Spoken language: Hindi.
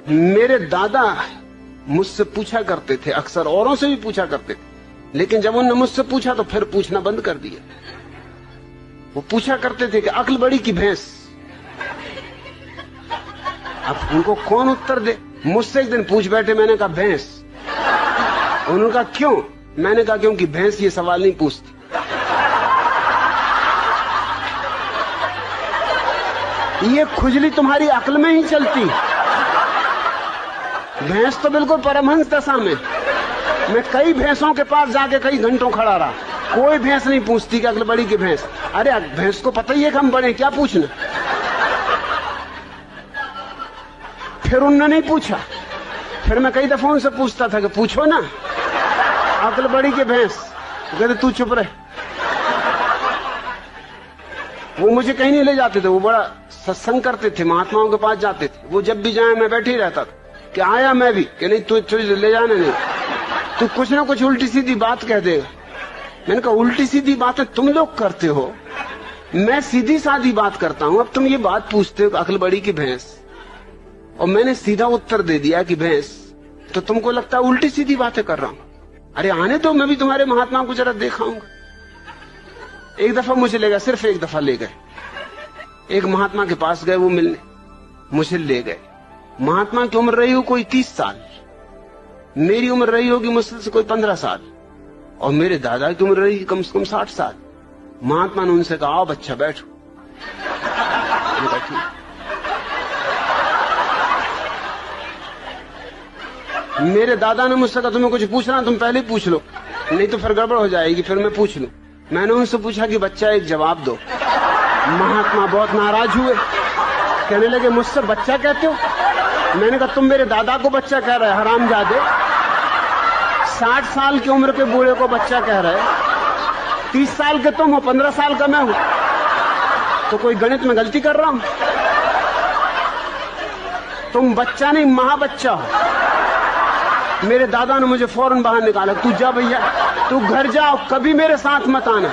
मेरे दादा मुझसे पूछा करते थे, अक्सर औरों से भी पूछा करते थे, लेकिन जब उन्होंने मुझसे पूछा तो फिर पूछना बंद कर दिया। वो पूछा करते थे कि अक्ल बड़ी की भैंस। अब उनको कौन उत्तर दे? मुझसे एक दिन पूछ बैठे, मैंने कहा भैंस। उन्होंने कहा क्यों? मैंने कहा क्योंकि भैंस ये सवाल नहीं पूछती। ये खुजली तुम्हारी अक्ल में ही चलती। भैंस तो बिल्कुल परमहंस दशा में। मैं कई भैंसों के पास जाके कई घंटों खड़ा रहा, कोई भैंस नहीं पूछती कि अक्ल बड़ी की भैंस। अरे भैंस को पता ही है कि हम बड़े, क्या पूछना। फिर उन्होंने नहीं पूछा। फिर मैं कई दफा उनसे पूछता था कि पूछो ना अक्ल बड़ी की भैंस। कहते तू चुप रहे। वो मुझे कहीं नहीं ले जाते थे, वो बड़ा सत्संग करते थे, महात्माओं के पास जाते थे। वो जब भी जाए मैं बैठे ही रहता था कि आया मैं भी, कि नहीं तू ले जाने नहीं, तू कुछ ना कुछ उल्टी सीधी बात कह देगा। मैंने कहा उल्टी सीधी बातें तुम लोग करते हो, मैं सीधी सादी बात करता हूं। अब तुम ये बात पूछते हो अक्ल बड़ी की भैंस, और मैंने सीधा उत्तर दे दिया कि भैंस, तो तुमको लगता है उल्टी सीधी बातें कर रहा हूं। अरे आने दो, मैं भी तुम्हारे महात्मा को जरा दिखाऊंगा। एक दफा मुझे ले गए, सिर्फ एक दफा ले गए। एक महात्मा के पास गए वो मिलने, मुझे ले गए। महात्मा की उम्र रही हो कोई 30 साल, मेरी उम्र रही होगी मुझसे से कोई 15 साल, और मेरे दादा की उम्र रही कम से कम 60 साल। महात्मा ने उनसे कहा आओ बच्चा बैठो। मेरे दादा ने मुझसे कहा तुम्हें कुछ पूछना तुम पहले ही पूछ लो, नहीं तो फिर गड़बड़ हो जाएगी, फिर मैं पूछ लूं। मैंने उनसे पूछा कि बच्चा एक जवाब दो। महात्मा बहुत नाराज हुए, कहने लगे मुझसे बच्चा कहते हो? मैंने कहा तुम मेरे दादा को बच्चा कह रहे हरामजादे, 60 साल की उम्र के बूढ़े को बच्चा कह रहे, 30 साल के तुम हो, 15 साल का मैं हूं, तो कोई गणित में गलती कर रहा हूं? तुम बच्चा नहीं महाबच्चा हो। मेरे दादा ने मुझे फौरन बाहर निकाला, तू जा भैया, तू घर जाओ, कभी मेरे साथ मत आना।